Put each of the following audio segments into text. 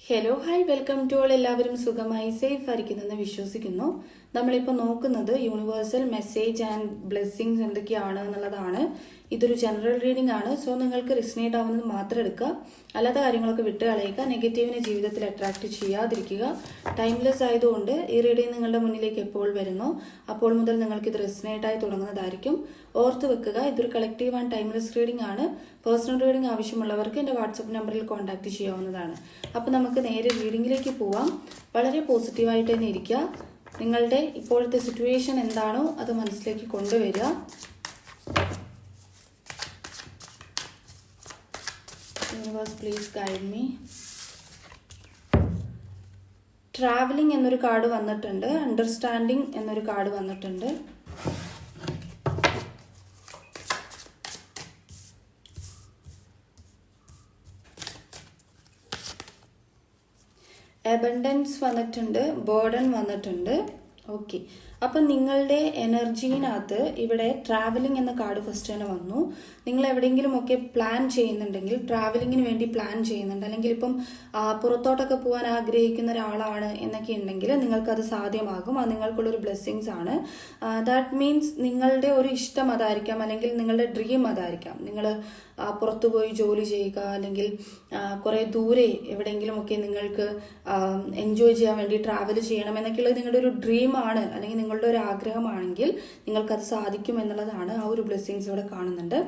Hello hi welcome to all. എല്ലാവരും സുഖമായി safe ആയിരിക്കുന്നെന്ന് വിശ്വസിക്കുന്നു. നമ്മളിപ്പോൾ നോക്കുന്നത് യൂണിവേഴ്സൽ മെസ്സേജ് ആൻഡ് ബ്ലെസ്സിങ്സ് എന്തൊക്കെയാണ് എന്നുള്ളതാണ്. ഇതൊരു ജനറൽ റീഡിംഗ് ആണ്. സോ നിങ്ങൾക്ക് റിസനേറ്റ് ആവുന്നത് മാത്രം എടുക്കുക, അല്ലാത്ത കാര്യങ്ങളൊക്കെ വിട്ട് കളയുക. നെഗറ്റീവിനെ ജീവിതത്തിൽ അട്രാക്ട് ചെയ്യാതിരിക്കുക. ടൈംലെസ് ആയതുകൊണ്ട് ഈ റീഡിംഗ് നിങ്ങളുടെ മുന്നിലേക്ക് എപ്പോൾ വരുന്നോ അപ്പോൾ മുതൽ നിങ്ങൾക്ക് ഇത് റിസനേറ്റ് ആയി തുടങ്ങുന്നതായിരിക്കും. ഓർത്ത് വെക്കുക, ഇതൊരു കളക്റ്റീവ് ആൻഡ് ടൈംലെസ് റീഡിംഗ് ആണ്. പേഴ്സണൽ റീഡിംഗ് ആവശ്യമുള്ളവർക്ക് എൻ്റെ വാട്സപ്പ് നമ്പറിൽ കോൺടാക്ട് ചെയ്യാവുന്നതാണ്. അപ്പോൾ നമുക്ക് നേരെ റീഡിങ്ങിലേക്ക് പോവാം. വളരെ പോസിറ്റീവായിട്ട് തന്നെ ഇരിക്കുക. നിങ്ങളുടെ ഇപ്പോഴത്തെ സിറ്റുവേഷൻ എന്താണോ അത് മനസ്സിലേക്ക് കൊണ്ടുവരിക. Universe please guide me. Travelling എന്നൊരു കാർഡ് വന്നിട്ടുണ്ട്. അണ്ടർസ്റ്റാൻഡിങ് എന്നൊരു കാർഡ് വന്നിട്ടുണ്ട്. അബണ്ടൻസ് വന്നിട്ടുണ്ട്, ബേർഡൻ വന്നിട്ടുണ്ട്. ഓക്കെ, അപ്പം നിങ്ങളുടെ എനർജീനകത്ത് ഇവിടെ ട്രാവലിംഗ് എന്ന കാർഡ് ഫസ്റ്റ് തന്നെ വന്നു. നിങ്ങൾ എവിടെയെങ്കിലും ഒക്കെ പ്ലാൻ ചെയ്യുന്നുണ്ടെങ്കിൽ, ട്രാവലിങ്ങിന് വേണ്ടി പ്ലാൻ ചെയ്യുന്നുണ്ട്, അല്ലെങ്കിൽ ഇപ്പം പുറത്തോട്ടൊക്കെ പോകാൻ ആഗ്രഹിക്കുന്ന ഒരാളാണ് എന്നൊക്കെ ഉണ്ടെങ്കിൽ നിങ്ങൾക്കത് സാധ്യമാകും. അത് നിങ്ങൾക്കുള്ളൊരു ബ്ലെസ്സിങ്സ് ആണ്. ദാറ്റ് മീൻസ് നിങ്ങളുടെ ഒരു ഇഷ്ടം അതായിരിക്കാം, അല്ലെങ്കിൽ നിങ്ങളുടെ ഡ്രീം അതായിരിക്കാം. നിങ്ങൾ പുറത്തു പോയി ജോലി ചെയ്യുക, അല്ലെങ്കിൽ കുറേ ദൂരെ എവിടെയെങ്കിലും ഒക്കെ നിങ്ങൾക്ക് എൻജോയ് ചെയ്യാൻ വേണ്ടി ട്രാവൽ ചെയ്യണം എന്നൊക്കെയുള്ളത് നിങ്ങളുടെ ഒരു ഡ്രീം ആണ്, അല്ലെങ്കിൽ നിങ്ങളുടെ ഒരു ആഗ്രഹമാണെങ്കിൽ നിങ്ങൾക്കത് സാധിക്കും എന്നുള്ളതാണ് ആ ഒരു ബ്ലെസ്സിങ്സ് ഇവിടെ കാണുന്നുണ്ട്.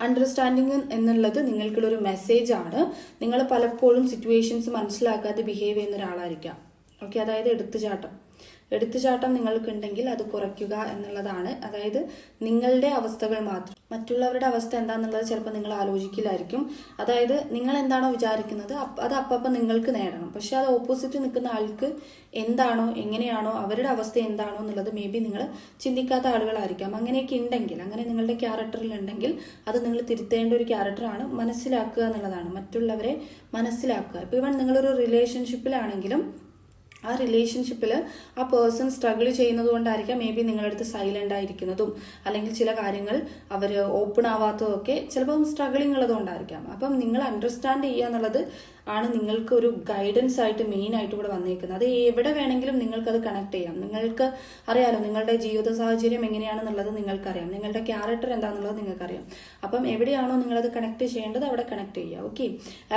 അണ്ടർസ്റ്റാൻഡിങ് എന്നുള്ളത് നിങ്ങൾക്കുള്ളൊരു മെസ്സേജ് ആണ്. നിങ്ങൾ പലപ്പോഴും സിറ്റുവേഷൻസ് മനസ്സിലാക്കാതെ ബിഹേവ് ചെയ്യുന്ന ഒരാളായിരിക്കാം. ഓക്കെ, അതായത് എടുത്തുചാട്ടം നിങ്ങൾക്കുണ്ടെങ്കിൽ അത് കുറയ്ക്കുക എന്നുള്ളതാണ്. അതായത് നിങ്ങളുടെ അവസ്ഥകൾ മാത്രം, മറ്റുള്ളവരുടെ അവസ്ഥ എന്താണെന്നുള്ളത് ചിലപ്പോൾ നിങ്ങൾ ആലോചിക്കില്ലായിരിക്കും. അതായത് നിങ്ങൾ എന്താണോ വിചാരിക്കുന്നത് അത് അപ്പം നിങ്ങൾക്ക് നേടണം. പക്ഷെ അത് ഓപ്പോസിറ്റ് നിൽക്കുന്ന ആൾക്ക് എന്താണോ എങ്ങനെയാണോ അവരുടെ അവസ്ഥ എന്താണോ എന്നുള്ളത് മേ ബി നിങ്ങൾ ചിന്തിക്കാത്ത ആളുകളായിരിക്കാം. അങ്ങനെയൊക്കെ ഉണ്ടെങ്കിൽ, അങ്ങനെ നിങ്ങളുടെ ക്യാരക്ടറിൽ ഉണ്ടെങ്കിൽ അത് നിങ്ങൾ തിരുത്തേണ്ട ഒരു ക്യാരക്ടറാണ്. മനസ്സിലാക്കുക എന്നുള്ളതാണ്, മറ്റുള്ളവരെ മനസ്സിലാക്കുക. ഇപ്പോൾ ഇവൻ നിങ്ങളൊരു റിലേഷൻഷിപ്പിലാണെങ്കിലും ആ റിലേഷൻഷിപ്പിൽ ആ പേഴ്സൺ സ്ട്രഗിൾ ചെയ്യുന്നത് കൊണ്ടായിരിക്കാം മേ ബി നിങ്ങളുടെ അടുത്ത് സൈലൻ്റ് ആയിരിക്കുന്നതും, അല്ലെങ്കിൽ ചില കാര്യങ്ങൾ അവർ ഓപ്പൺ ആവാത്തതും ഒക്കെ ചിലപ്പം സ്ട്രഗിളിങ് ഉള്ളത് കൊണ്ടായിരിക്കാം. അപ്പം നിങ്ങൾ അണ്ടർസ്റ്റാൻഡ് ചെയ്യുക എന്നുള്ളത് ആണ് നിങ്ങൾക്ക് ഒരു ഗൈഡൻസ് ആയിട്ട് മെയിൻ ആയിട്ട് ഇവിടെ വന്നേക്കുന്നത്. അത് എവിടെ വേണമെങ്കിലും നിങ്ങൾക്കത് കണക്ട് ചെയ്യാം. നിങ്ങൾക്ക് അറിയാലോ നിങ്ങളുടെ ജീവിത സാഹചര്യം എങ്ങനെയാണെന്നുള്ളത് നിങ്ങൾക്കറിയാം, നിങ്ങളുടെ ക്യാരക്ടർ എന്താണെന്നുള്ളത് നിങ്ങൾക്കറിയാം. അപ്പം എവിടെയാണോ നിങ്ങളത് കണക്ട് ചെയ്യേണ്ടത് അവിടെ കണക്ട് ചെയ്യുക. ഓക്കെ,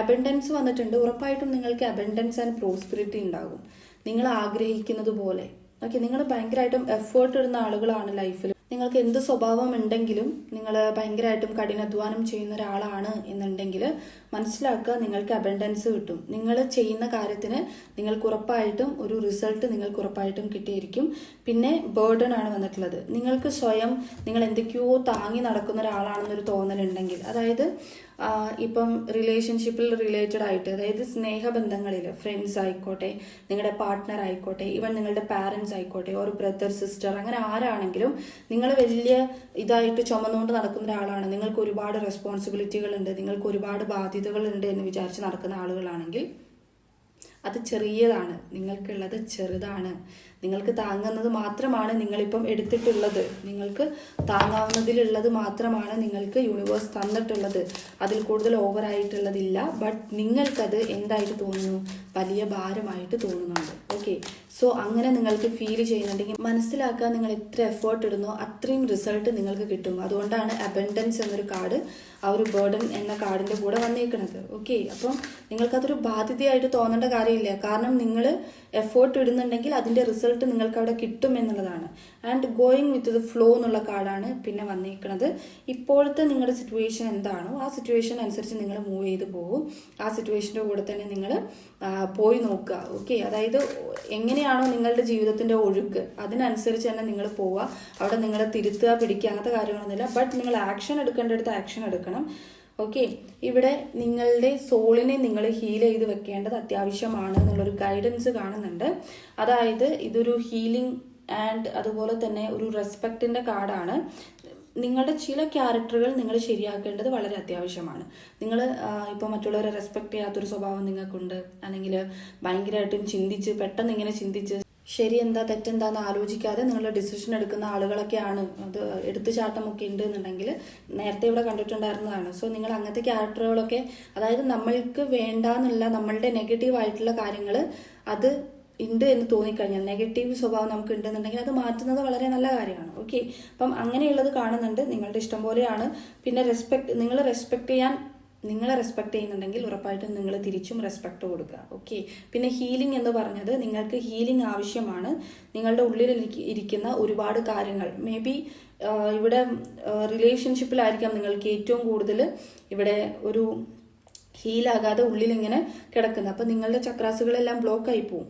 അബണ്ടൻസ് വന്നിട്ടുണ്ട്. ഉറപ്പായിട്ടും നിങ്ങൾക്ക് അബണ്ടൻസ് ആൻഡ് പ്രോസ്പെരിറ്റി ഉണ്ടാകും, നിങ്ങൾ ആഗ്രഹിക്കുന്നത് പോലെ. ഓക്കെ, നിങ്ങൾ ഭയങ്കരമായിട്ടും എഫേർട്ട് ഇടുന്ന ആളുകളാണ് ലൈഫിൽ. നിങ്ങൾക്ക് എന്ത് സ്വഭാവം ഉണ്ടെങ്കിലും നിങ്ങൾ ഭയങ്കരമായിട്ടും കഠിനാധ്വാനം ചെയ്യുന്ന ഒരാളാണ് എന്നുണ്ടെങ്കിൽ മനസ്സിലാക്കുക, നിങ്ങൾക്ക് അബണ്ടൻസ് കിട്ടും. നിങ്ങൾ ചെയ്യുന്ന കാര്യത്തിന് നിങ്ങൾക്ക് ഉറപ്പായിട്ടും ഒരു റിസൾട്ട് നിങ്ങൾക്ക് ഉറപ്പായിട്ടും കിട്ടിയിരിക്കും. പിന്നെ ബേർഡൻ ആണ് വന്നിട്ടുള്ളത്. നിങ്ങൾക്ക് സ്വയം നിങ്ങൾ എന്തൊക്കെയോ താങ്ങി നടക്കുന്ന ഒരാളാണെന്നൊരു തോന്നലുണ്ടെങ്കിൽ, അതായത് ഇപ്പം റിലേഷൻഷിപ്പിൽ റിലേറ്റഡ് ആയിട്ട്, അതായത് സ്നേഹബന്ധങ്ങളിൽ ഫ്രണ്ട്സ് ആയിക്കോട്ടെ, നിങ്ങളുടെ പാർട്ട്ണർ ആയിക്കോട്ടെ, ഈവൻ നിങ്ങളുടെ പാരൻസ് ആയിക്കോട്ടെ, ഒരു ബ്രദർ സിസ്റ്റർ, അങ്ങനെ ആരാണെങ്കിലും നിങ്ങൾ വലിയ ഇതായിട്ട് ചുമന്നുകൊണ്ട് നടക്കുന്ന ഒരാളാണ്, നിങ്ങൾക്ക് ഒരുപാട് റെസ്പോൺസിബിലിറ്റികളുണ്ട്, നിങ്ങൾക്ക് ഒരുപാട് ബാധ്യതകളുണ്ട് എന്ന് വിചാരിച്ച് നടക്കുന്ന ആളുകളാണെങ്കിൽ അത് ചെറിയതാണ്. നിങ്ങൾക്കുള്ളത് ചെറുതാണ്. നിങ്ങൾക്ക് താങ്ങുന്നത് മാത്രമാണ് നിങ്ങളിപ്പം എടുത്തിട്ടുള്ളത്. നിങ്ങൾക്ക് താങ്ങാവുന്നതിലുള്ളത് മാത്രമാണ് നിങ്ങൾക്ക് യൂണിവേഴ്സ് തന്നിട്ടുള്ളത്. അതിൽ കൂടുതൽ ഓവറായിട്ടുള്ളതില്ല. ബട്ട് നിങ്ങൾക്കത് എന്തായിട്ട് തോന്നുന്നു? വലിയ ഭാരമായിട്ട് തോന്നുന്നുണ്ട്. ഓക്കെ, സോ അങ്ങനെ നിങ്ങൾക്ക് ഫീൽ ചെയ്യുന്നുണ്ടെങ്കിൽ മനസ്സിലാക്കുക, നിങ്ങൾ എത്ര എഫേർട്ട് ഇടുന്നോ അത്രയും റിസൾട്ട് നിങ്ങൾക്ക് കിട്ടും. അതുകൊണ്ടാണ് അബണ്ടൻസ് എന്നൊരു കാർഡ് ആ ഒരു ബേർഡൻ എന്ന കാർഡിൻ്റെ കൂടെ വന്നേക്കുന്നത്. ഓക്കെ, അപ്പം നിങ്ങൾക്കതൊരു ബാധ്യതയായിട്ട് തോന്നേണ്ട കാര്യമില്ല. കാരണം നിങ്ങൾ എഫേർട്ട് ഇടുന്നുണ്ടെങ്കിൽ അതിൻ്റെ റിസൾട്ട് നിങ്ങൾക്ക് അവിടെ കിട്ടും എന്നുള്ളതാണ്. And going with the flow എന്നുള്ള കാർഡാണ് പിന്നെ വന്നേക്കുന്നത്. ഇപ്പോഴത്തെ നിങ്ങളുടെ സിറ്റുവേഷൻ എന്താണോ ആ സിറ്റുവേഷൻ അനുസരിച്ച് നിങ്ങൾ മൂവ് ചെയ്ത് പോകും. ആ സിറ്റുവേഷൻ്റെ കൂടെ തന്നെ നിങ്ങൾ പോയി നോക്കുക. ഓക്കെ, അതായത് എങ്ങനെയാണോ നിങ്ങളുടെ ജീവിതത്തിൻ്റെ ഒഴുക്ക് അതിനനുസരിച്ച് തന്നെ നിങ്ങൾ പോവുക. അവിടെ നിങ്ങൾ തിരുത്തുക, പിടിക്കുക, അങ്ങനത്തെ കാര്യങ്ങളൊന്നുമില്ല. ബട്ട് നിങ്ങൾ ആക്ഷൻ എടുക്കേണ്ടടുത്ത് ആക്ഷൻ എടുക്കണം. ഓക്കെ, ഇവിടെ നിങ്ങളുടെ സോളിനെ നിങ്ങൾ ഹീൽ ചെയ്ത് വെക്കേണ്ടത് അത്യാവശ്യമാണ് എന്നുള്ളൊരു ഗൈഡൻസ് കാണുന്നുണ്ട്. അതായത് ഇതൊരു ഹീലിംഗ് ആൻഡ് അതുപോലെ തന്നെ ഒരു റെസ്പെക്റ്റിൻ്റെ കാർഡാണ്. നിങ്ങളുടെ ചില ക്യാരക്ടറുകൾ നിങ്ങൾ ശരിയാക്കേണ്ടത് വളരെ അത്യാവശ്യമാണ്. നിങ്ങൾ ഇപ്പോൾ മറ്റുള്ളവരെ റെസ്പെക്ട് ചെയ്യാത്തൊരു സ്വഭാവം നിങ്ങൾക്കുണ്ട്, അല്ലെങ്കിൽ ഭയങ്കരമായിട്ടും പെട്ടെന്ന് ഇങ്ങനെ ചിന്തിച്ച് ശരി എന്താ തെറ്റെന്താന്ന് ആലോചിക്കാതെ നിങ്ങൾ ഡിസിഷൻ എടുക്കുന്ന ആളുകളൊക്കെയാണ്. അത് എടുത്തുചാട്ടമൊക്കെ ഉണ്ട് എന്നുണ്ടെങ്കിൽ നേരത്തെ ഇവിടെ കണ്ടിട്ടുണ്ടായിരുന്നതാണ്. സോ നിങ്ങൾ അങ്ങനത്തെ ക്യാരക്ടറുകളൊക്കെ, അതായത് നമ്മൾക്ക് വേണ്ടാന്നുള്ള നമ്മളുടെ നെഗറ്റീവ് ആയിട്ടുള്ള കാര്യങ്ങൾ അത് ഉണ്ട് എന്ന് തോന്നിക്കഴിഞ്ഞാൽ, നെഗറ്റീവ് സ്വഭാവം നമുക്ക് ഉണ്ടെന്നുണ്ടെങ്കിൽ അത് മാറ്റുന്നത് വളരെ നല്ല കാര്യമാണ്. ഓക്കെ, അപ്പം അങ്ങനെയുള്ളത് കാണുന്നുണ്ട്. നിങ്ങളുടെ ഇഷ്ടം പോലെയാണ്. പിന്നെ നിങ്ങളെ റെസ്പെക്ട് ചെയ്യുന്നുണ്ടെങ്കിൽ ഉറപ്പായിട്ടും നിങ്ങൾ തിരിച്ചും റെസ്പെക്ട് കൊടുക്കുക. ഓക്കെ, പിന്നെ ഹീലിംഗ് എന്ന് പറഞ്ഞത് നിങ്ങൾക്ക് ഹീലിംഗ് ആവശ്യമാണ്. നിങ്ങളുടെ ഉള്ളിൽ ഇരിക്കുന്ന ഒരുപാട് കാര്യങ്ങൾ, മേ ബി ഇവിടെ റിലേഷൻഷിപ്പിലായിരിക്കാം നിങ്ങൾക്ക് ഏറ്റവും കൂടുതൽ ഇവിടെ ഒരു ഹീലാകാതെ ഉള്ളിലിങ്ങനെ കിടക്കുന്നത്. അപ്പം നിങ്ങളുടെ ചക്രാസുകളെല്ലാം ബ്ലോക്ക് ആയി പോവും.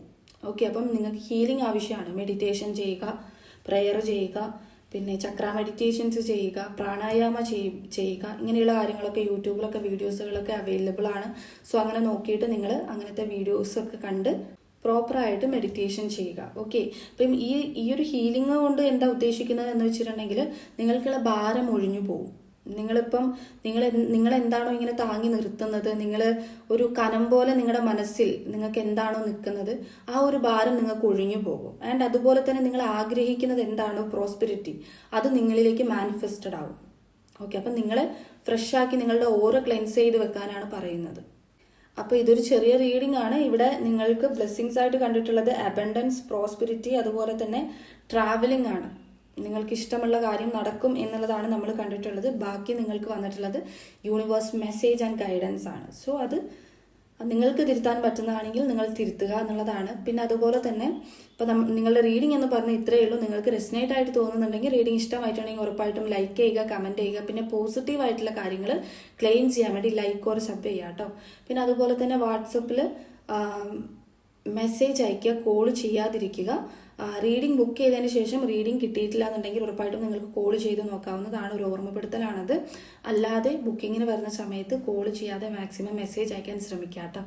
ഓക്കെ, അപ്പം നിങ്ങൾക്ക് ഹീലിംഗ് ആവശ്യമാണ്. മെഡിറ്റേഷൻ ചെയ്യുക, പ്രെയർ ചെയ്യുക, പിന്നെ ചക്ര മെഡിറ്റേഷൻസ് ചെയ്യുക, പ്രാണായാമ ചെയ്യുക. ഇങ്ങനെയുള്ള കാര്യങ്ങളൊക്കെ യൂട്യൂബിലൊക്കെ വീഡിയോസുകളൊക്കെ അവൈലബിൾ ആണ്. സോ അങ്ങനെ നോക്കിയിട്ട് നിങ്ങൾ അങ്ങനത്തെ വീഡിയോസൊക്കെ കണ്ട് പ്രോപ്പറായിട്ട് മെഡിറ്റേഷൻ ചെയ്യുക. ഓക്കെ, അപ്പം ഈ ഒരു ഹീലിംഗ് കൊണ്ട് എന്താ ഉദ്ദേശിക്കുന്നത് എന്ന് വെച്ചിട്ടുണ്ടെങ്കിൽ നിങ്ങൾക്കുള്ള ഭാരം ഒഴിഞ്ഞു പോകും. നിങ്ങൾ എന്താണോ ഇങ്ങനെ താങ്ങി നിർത്തുന്നത്, നിങ്ങൾ ഒരു കനം പോലെ നിങ്ങളുടെ മനസ്സിൽ നിങ്ങൾക്ക് എന്താണോ നിൽക്കുന്നത്, ആ ഒരു ഭാരം നിങ്ങൾക്ക് ഒഴിഞ്ഞു പോകും. ആൻഡ് അതുപോലെ തന്നെ നിങ്ങൾ ആഗ്രഹിക്കുന്നത് എന്താണോ, പ്രോസ്പെരിറ്റി, അത് നിങ്ങളിലേക്ക് മാനിഫെസ്റ്റഡ് ആവും. ഓക്കെ, അപ്പം നിങ്ങളെ ഫ്രഷ് ആക്കി നിങ്ങളുടെ ഓരോ ക്ലെൻസ് ചെയ്ത് വെക്കാനാണ് പറയുന്നത്. അപ്പോൾ ഇതൊരു ചെറിയ റീഡിംഗ് ആണ്. ഇവിടെ നിങ്ങൾക്ക് ബ്ലെസ്സിങ്സ് ആയിട്ട് കണ്ടിട്ടുള്ളത് അബൻഡൻസ്, പ്രോസ്പെരിറ്റി, അതുപോലെ തന്നെ ട്രാവലിംഗ് ആണ്. നിങ്ങൾക്ക് ഇഷ്ടമുള്ള കാര്യം നടക്കും എന്നുള്ളതാണ് നമ്മൾ കണ്ടിട്ടുള്ളത്. ബാക്കി നിങ്ങൾക്ക് വന്നിട്ടുള്ളത് യൂണിവേഴ്സ് മെസ്സേജ് ആൻഡ് ഗൈഡൻസ് ആണ്. സോ അത് നിങ്ങൾക്ക് തിരുത്താൻ പറ്റുന്നതാണെങ്കിൽ നിങ്ങൾ തിരുത്തുക എന്നുള്ളതാണ്. പിന്നെ അതുപോലെ തന്നെ ഇപ്പം നിങ്ങളുടെ റീഡിംഗ് എന്ന് പറഞ്ഞാൽ ഇത്രയേ ഉള്ളൂ. നിങ്ങൾക്ക് റെസിനേറ്റ് ആയിട്ട് തോന്നുന്നുണ്ടെങ്കിൽ, റീഡിംഗ് ഇഷ്ടമായിട്ടുണ്ടെങ്കിൽ ഉറപ്പായിട്ടും ലൈക്ക് ചെയ്യുക, കമൻറ്റ് ചെയ്യുക. പിന്നെ പോസിറ്റീവ് ആയിട്ടുള്ള കാര്യങ്ങൾ ക്ലെയിം ചെയ്യാൻ വേണ്ടി ലൈക്ക് ഓർ സബ് ചെയ്യുക കേട്ടോ. പിന്നെ അതുപോലെ തന്നെ വാട്സപ്പിൽ മെസ്സേജ് അയയ്ക്കുക, കോൾ ചെയ്യാതിരിക്കുക. റീഡിംഗ് ബുക്ക് ചെയ്തതിന് ശേഷം റീഡിംഗ് കിട്ടിയിട്ടില്ല എന്നുണ്ടെങ്കിൽ ഉറപ്പായിട്ടും നിങ്ങൾക്ക് കോൾ ചെയ്ത് നോക്കാവുന്നതാണ്. ഒരു ഓർമ്മപ്പെടുത്തലാണത്. അല്ലാതെ ബുക്കിങ്ങിന് വരുന്ന സമയത്ത് കോൾ ചെയ്യാതെ മാക്സിമം മെസ്സേജ് അയക്കാൻ ശ്രമിക്കുക കേട്ടോ.